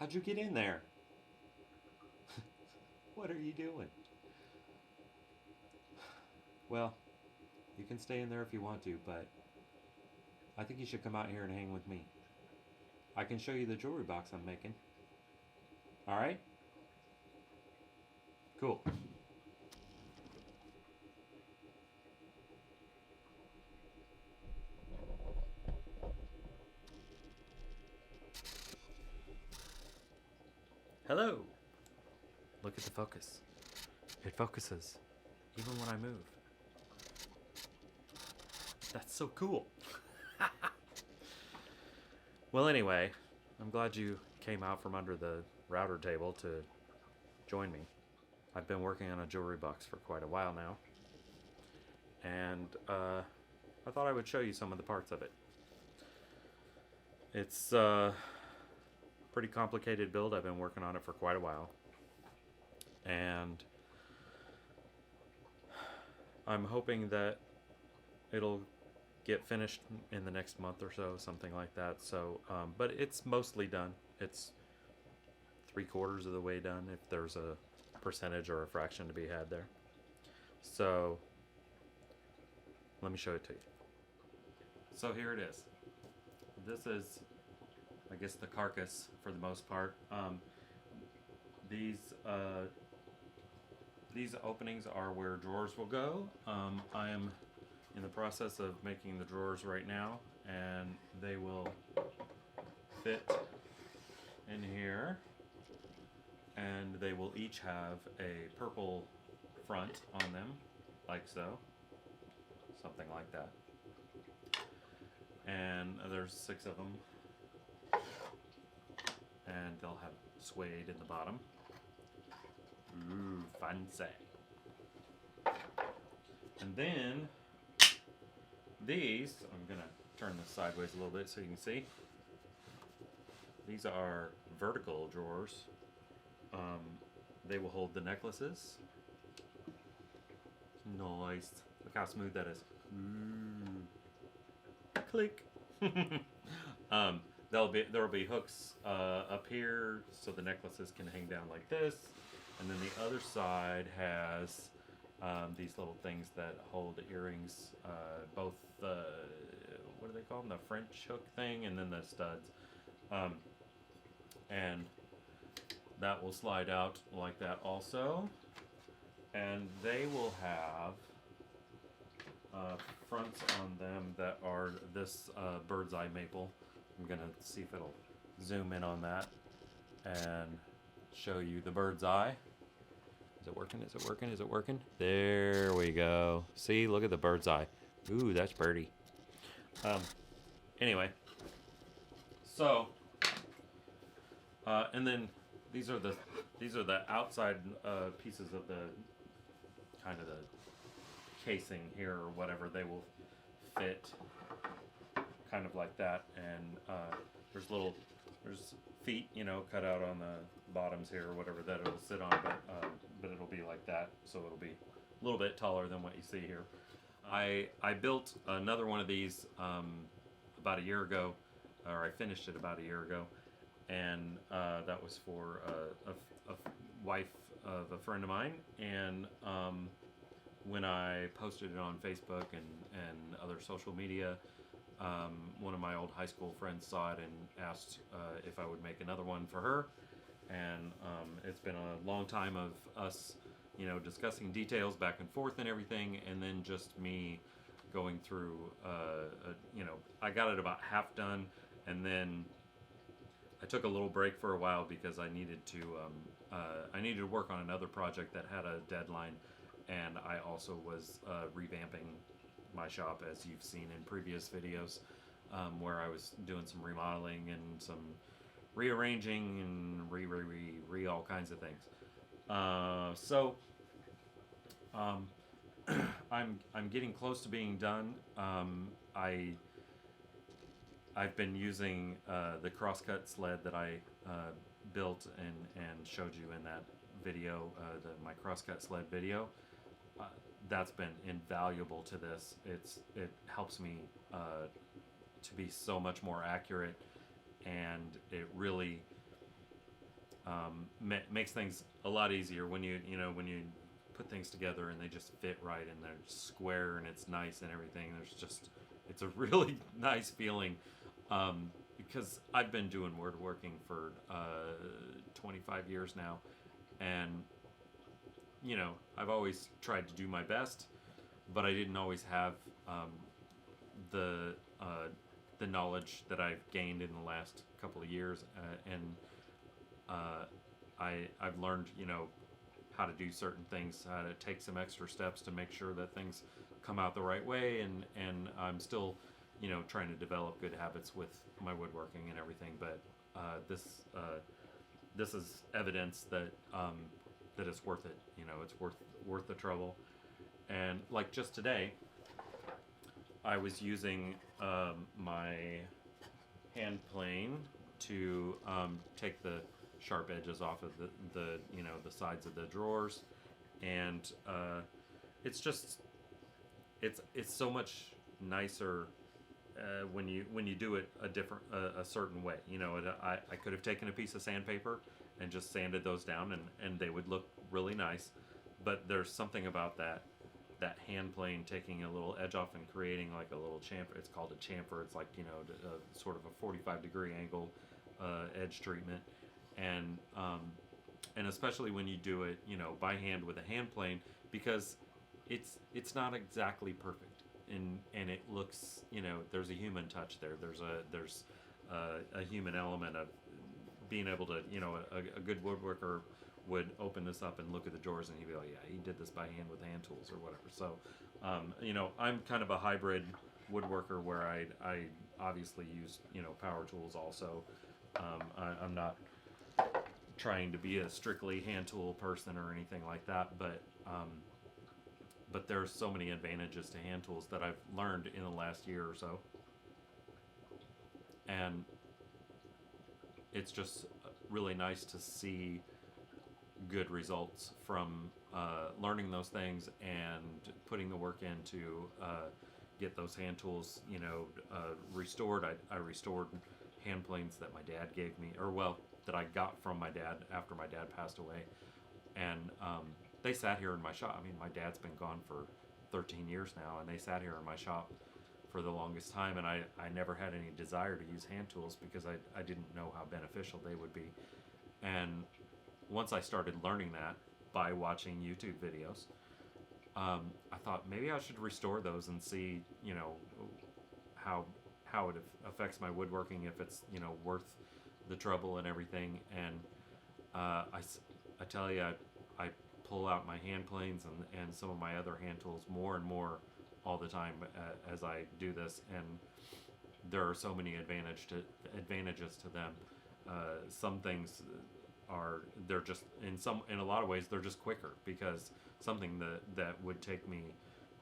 How'd you get in there? What are you doing? Well, you can stay in there if you want to, but I think you should come out here and hang with me. I can show you the jewelry box I'm making. Alright? Cool. Hello! Look at the focus. It focuses, even when I move. That's so cool. Well, anyway, I'm glad you came out from under the router table to join me. I've been working on a jewelry box for quite a while now, and I thought I would show you some of the parts of it. It's a pretty complicated build. I've been working on it for quite a while, and I'm hoping that it'll get finished in the next month or so, something like that. So, but it's mostly done. It's 3/4 of the way done, if there's a percentage or a fraction to be had there. So, let me show it to you. So here it is. This is, I guess, the carcass for the most part. These openings are where drawers will go. I am in the process of making the drawers right now, and they will fit in here, and they will each have a purple front on them, like so, something like that. And there's 6 of them, and they'll have suede in the bottom. Ooh, fancy. And then these, I'm gonna turn this sideways a little bit so you can see. These are vertical drawers. They will hold the necklaces. Nice. Look how smooth that is. Ooh. Click. There'll be hooks up here so the necklaces can hang down like this, and then the other side has these little things that hold the earrings, both the, what do they call them, the French hook thing, and then the studs, and that will slide out like that also, and they will have fronts on them that are this bird's eye maple. I'm gonna see if it'll zoom in on that and show you the bird's eye. Is it working? Is it working? Is it working? There we go. See, look at the bird's eye. Ooh, that's birdie. Anyway, so and then these are the outside pieces of the kind of the casing here or whatever. They will fit kind of like that, and there's feet, cut out on the bottoms here or whatever that it'll sit on, but it'll be like that, so it'll be a little bit taller than what you see here. I built another one of these about a year ago, or I finished it about a year ago, and that was for a wife of a friend of mine, and when I posted it on Facebook and other social media, one of my old high school friends saw it and asked if I would make another one for her, and it's been a long time of us, discussing details back and forth and everything, and then just me going through, I got it about half done, and then I took a little break for a while because I needed to work on another project that had a deadline, and I also was revamping my shop, as you've seen in previous videos, where I was doing some remodeling and some rearranging and all kinds of things. So I'm getting close to being done. I've been using the crosscut sled that I built and showed you in that video, my crosscut sled video. That's been invaluable to this. It helps me to be so much more accurate, and it really makes things a lot easier when you when you put things together and they just fit right and they're square and it's nice and everything. It's a really nice feeling, because I've been doing woodworking for 25 years now, and I've always tried to do my best, but I didn't always have the the knowledge that I've gained in the last couple of years, and I've learned how to do certain things, how to take some extra steps to make sure that things come out the right way, and I'm still trying to develop good habits with my woodworking and everything, but this is evidence that that it's worth it. It's worth the trouble. And like just today, I was using my hand plane to take the sharp edges off of the sides of the drawers, and it's so much nicer when you do it a certain way. I could have taken a piece of sandpaper and just sanded those down, and they would look really nice, but there's something about that hand plane taking a little edge off and creating like a little chamfer. It's called a chamfer. It's like sort of a 45-degree angle edge treatment, and especially when you do it by hand with a hand plane, because it's not exactly perfect, and it looks there's a human touch there. There's a human element of being able to a good woodworker would open this up and look at the drawers and he'd be like, yeah, he did this by hand with hand tools or whatever. So I'm kind of a hybrid woodworker where I obviously use power tools also. I'm not trying to be a strictly hand tool person or anything like that, but there's so many advantages to hand tools that I've learned in the last year or so, and it's just really nice to see good results from learning those things and putting the work in to get those hand tools restored. I restored hand planes that my dad gave me, or well, that I got from my dad after my dad passed away, and they sat here in my shop. I mean, my dad's been gone for 13 years now, and they sat here in my shop for the longest time, and I never had any desire to use hand tools because I didn't know how beneficial they would be. And once I started learning that by watching YouTube videos, I thought maybe I should restore those and see how it affects my woodworking, if it's worth the trouble and everything. And I tell you, I pull out my hand planes and some of my other hand tools more and more all the time as I do this, and there are so many advantages to them. Some things they're just in a lot of ways they're just quicker, because something that would take me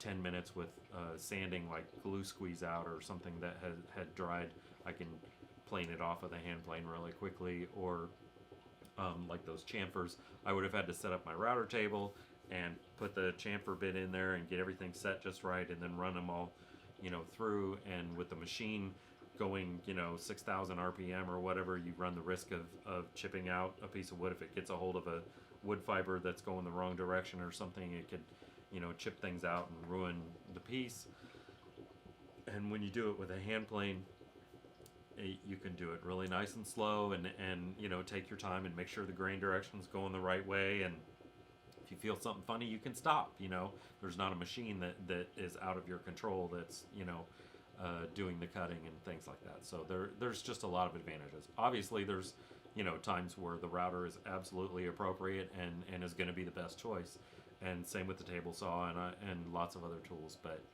10 minutes with sanding, like glue squeeze out or something that had dried, I can plane it off with a hand plane really quickly. Or like those chamfers, I would have had to set up my router table and put the chamfer bit in there and get everything set just right, and then run them all through. And with the machine going 6,000 RPM or whatever, you run the risk of chipping out a piece of wood. If it gets a hold of a wood fiber that's going the wrong direction or something, it could chip things out and ruin the piece. And when you do it with a hand plane, you can do it really nice and slow, and take your time and make sure the grain direction's going the right way. And if you feel something funny, you can stop. There's not a machine that is out of your control that's doing the cutting and things like that. So there's just a lot of advantages. Obviously, there's times where the router is absolutely appropriate and is going to be the best choice, and same with the table saw and lots of other tools. But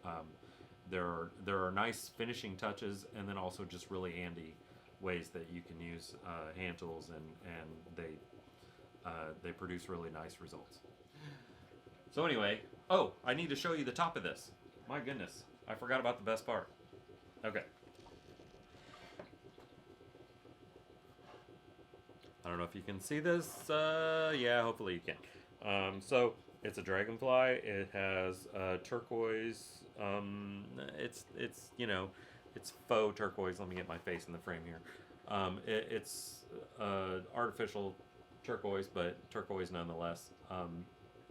there are nice finishing touches, and then also just really handy ways that you can use hand tools, and they produce really nice results. So anyway, I need to show you the top of this. My goodness, I forgot about the best part. Okay. I don't know if you can see this. Yeah, hopefully you can. So it's a dragonfly. It has turquoise. It's faux turquoise. Let me get my face in the frame here. It's artificial turquoise, but turquoise nonetheless,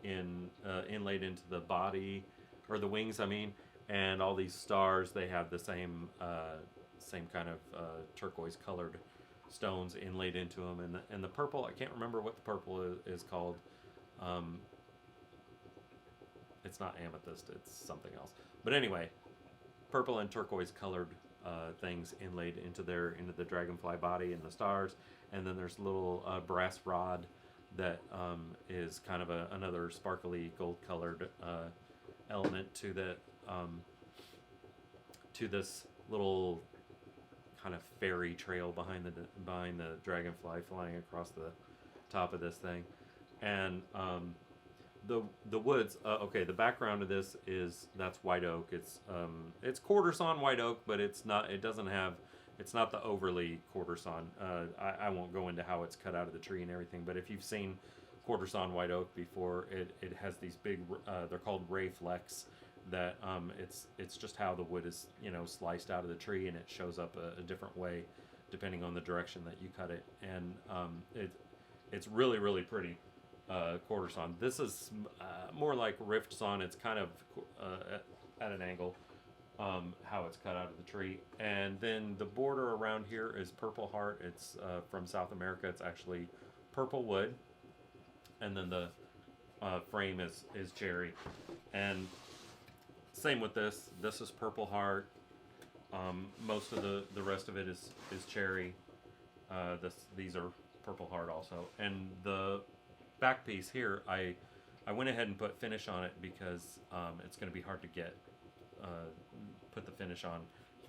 inlaid into the body, or the wings, I mean. And all these stars, they have the same kind of turquoise colored stones inlaid into them. And the purple, I can't remember what the purple is called. It's not amethyst, it's something else. But anyway, purple and turquoise colored things inlaid into the dragonfly body and the stars. And then there's a little brass rod that is kind of another sparkly gold colored element to this little kind of fairy trail behind the dragonfly flying across the top of this thing. And the woods, okay, the background of this that's white oak. It's quarter sawn white oak, but it's not the overly quarter sawn. I won't go into how it's cut out of the tree and everything, but if you've seen quarter sawn white oak before, it has these big, they're called ray flecks, that it's just how the wood is, sliced out of the tree, and it shows up a different way depending on the direction that you cut it. And it's really, really pretty. Quarter sawn. This is more like rift sawn. It's kind of at an angle, how it's cut out of the tree. And then the border around here is purple heart. It's from South America. It's actually purple wood, and then the frame is cherry. And same with this. This is purple heart. Most of the rest of it is cherry. These are purple heart also. And the back piece here, I went ahead and put finish on it because it's going to be hard to put the finish on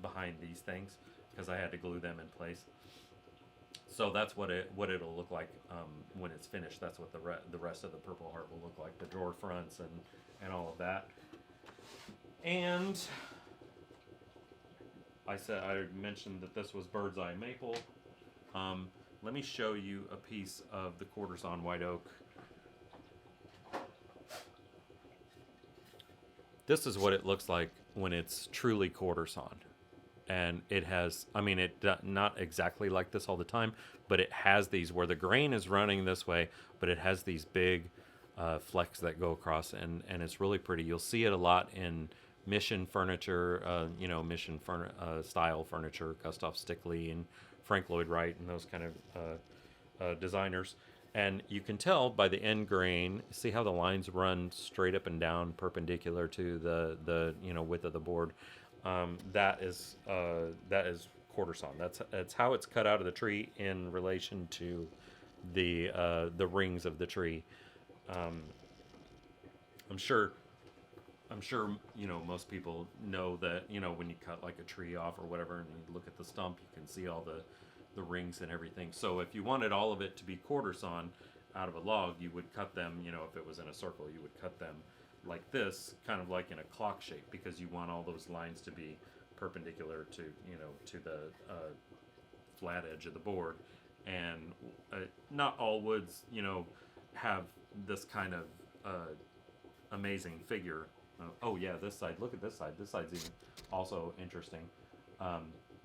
behind these things, because I had to glue them in place. So that's what it'll look like when it's finished. That's what the rest of the purple heart will look like, the drawer fronts and all of that. And I mentioned that this was bird's eye maple. Let me show you a piece of the quarter sawn white oak. This is what it looks like when it's truly quarter sawn. And it has, not exactly like this all the time, but it has these where the grain is running this way, but it has these big flecks that go across, and it's really pretty. You'll see it a lot in Mission furniture, Mission style furniture, Gustav Stickley and Frank Lloyd Wright and those kind of designers. And you can tell by the end grain, see how the lines run straight up and down perpendicular to the width of the board. That is quarter sawn. That's how it's cut out of the tree in relation to the rings of the tree. I'm sure most people know that when you cut like a tree off or whatever, and you look at the stump, you can see all the rings and everything. So if you wanted all of it to be quarter sawn out of a log, you would cut them, if it was in a circle, you would cut them like this, kind of like in a clock shape, because you want all those lines to be perpendicular to the flat edge of the board. And not all woods have this kind of amazing figure. Oh yeah, this side, look at this side. This side's even also interesting.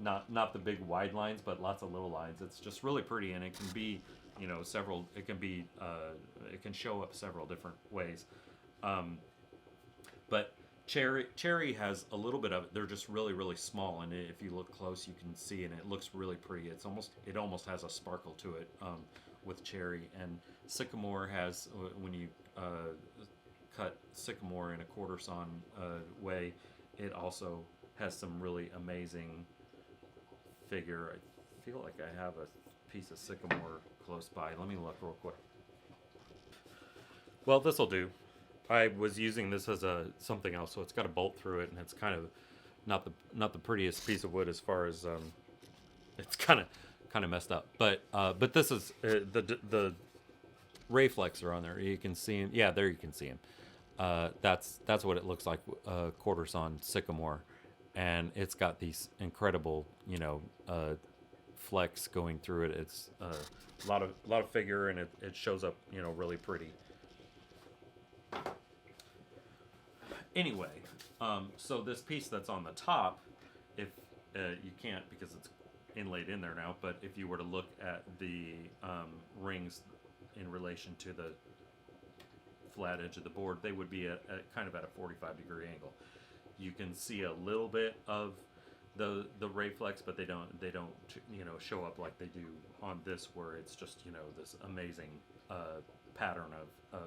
Not the big wide lines, but lots of little lines. It's just really pretty, and it can be several, it can show up several different ways. But cherry has a little bit of it. They're just really, really small, and if you look close, you can see, and it looks really pretty. It almost has a sparkle to it with cherry. And sycamore has, when you cut sycamore in a quarter sawn way, it also has some really amazing figure. I feel like I have a piece of sycamore close by. Let me look real quick. Well, this will do. I was using this as something else, so it's got a bolt through it, and it's kind of not the prettiest piece of wood as far as it's kind of messed up. But this is the ray flecks are on there. You can see them. Yeah, there you can see them. That's what it looks like, quarter sawn sycamore, and it's got these incredible flecks going through it. It's a lot of figure, and it shows up really pretty. Anyway, so this piece that's on the top, if you can't because it's inlaid in there now, but if you were to look at the rings in relation to the flat edge of the board, they would be at kind of at a 45-degree angle. You can see a little bit of the ray flex, but they don't you know, show up like they do on this, where it's just, you know, this amazing pattern of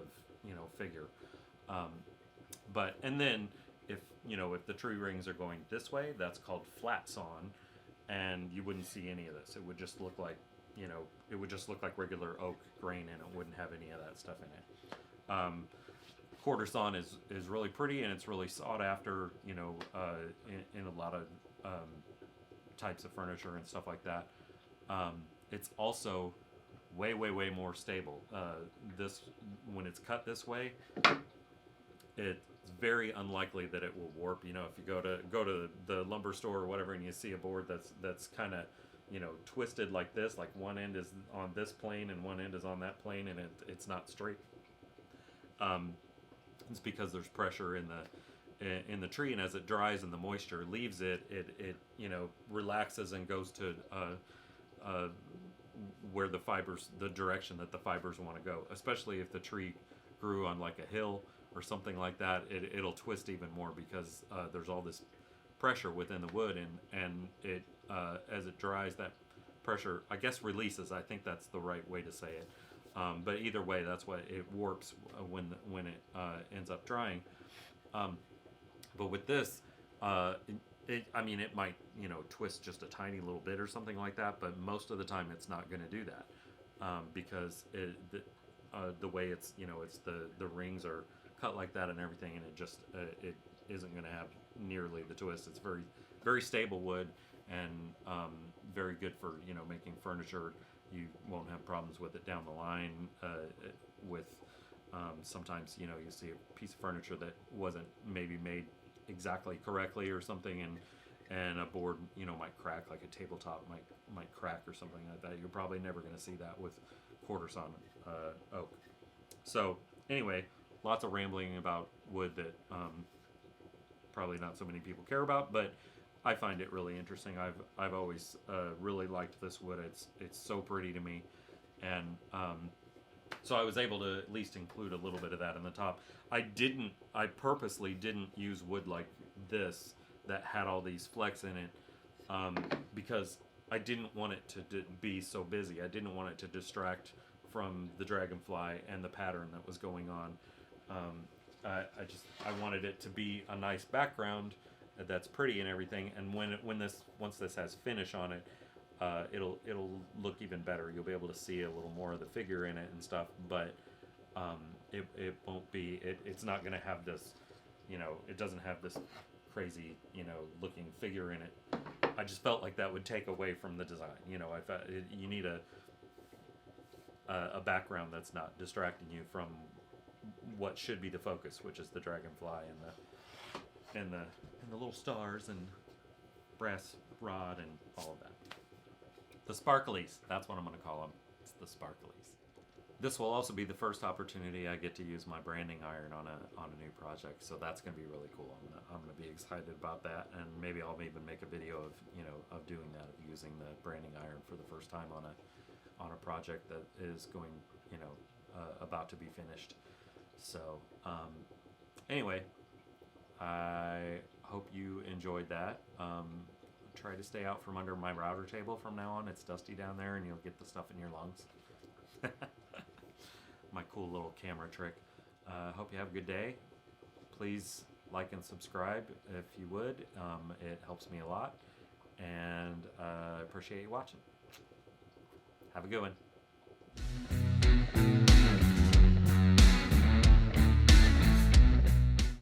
you know, figure. But and then if, you know, if the tree rings are going this way, that's called flat sawn, and you wouldn't see any of this. It would just look like, you know, it would just look like regular oak grain, and it wouldn't have any of that stuff in it. Quarter sawn is really pretty, and it's really sought after, you know, in a lot of types of furniture and stuff like that. It's also way more stable. This, when it's cut this way, it's very unlikely that it will warp. You know, if you go to the lumber store or whatever, and you see a board that's kind of, you know, twisted like this, like one end is on this plane and one end is on that plane, and it's not straight. It's because there's pressure in the tree, and as it dries and the moisture leaves it, you know, relaxes and goes to where the fibers, the direction that the fibers want to go. Especially if the tree grew on like a hill or something like that, it'll twist even more, because there's all this pressure within the wood, and it as it dries, that pressure, I guess, releases. I think that's the right way to say it. But either way, that's why it warps when it ends up drying. But with this, I mean, it might, you know, twist just a tiny little bit or something like that, but most of the time it's not going to do that, because the way it's, you know, it's the rings are cut like that and everything, and it just it isn't going to have nearly the twist. It's very stable wood, and very good for, you know, making furniture. You won't have problems with it down the line. With sometimes, you know, you see a piece of furniture that wasn't maybe made exactly correctly or something, and a board, you know, might crack, like a tabletop might crack or something like that. You're probably never going to see that with quarter sawn oak. So anyway, lots of rambling about wood that probably not so many people care about, but I find it really interesting. I've always really liked this wood. It's so pretty to me, and so I was able to at least include a little bit of that in the top. I purposely didn't use wood like this that had all these flecks in it, because I didn't want it to be so busy. I didn't want it to distract from the dragonfly and the pattern that was going on. I wanted it to be a nice background that's pretty and everything, and once this has finish on it, it'll look even better. You'll be able to see a little more of the figure in it and stuff, but it won't be, it's not going to have this, you know, it doesn't have this crazy, you know, looking figure in it. I just felt like that would take away from the design. You know, you need a background that's not distracting you from what should be the focus, which is the dragonfly and the little stars and brass rod and all of that. The sparklies, that's what I'm going to call them. It's the sparklies. This will also be the first opportunity I get to use my branding iron on a new project, so that's going to be really cool. I'm going to be excited about that, and maybe I'll even make a video of, you know, of doing that, of using the branding iron for the first time on a project that is going, you know, about to be finished. So anyway, I hope you enjoyed that. Try to stay out from under my router table from now on. It's dusty down there, and you'll get the stuff in your lungs. My cool little camera trick. Hope you have a good day. Please like and subscribe if you would. It helps me a lot, and I appreciate you watching. Have a good one.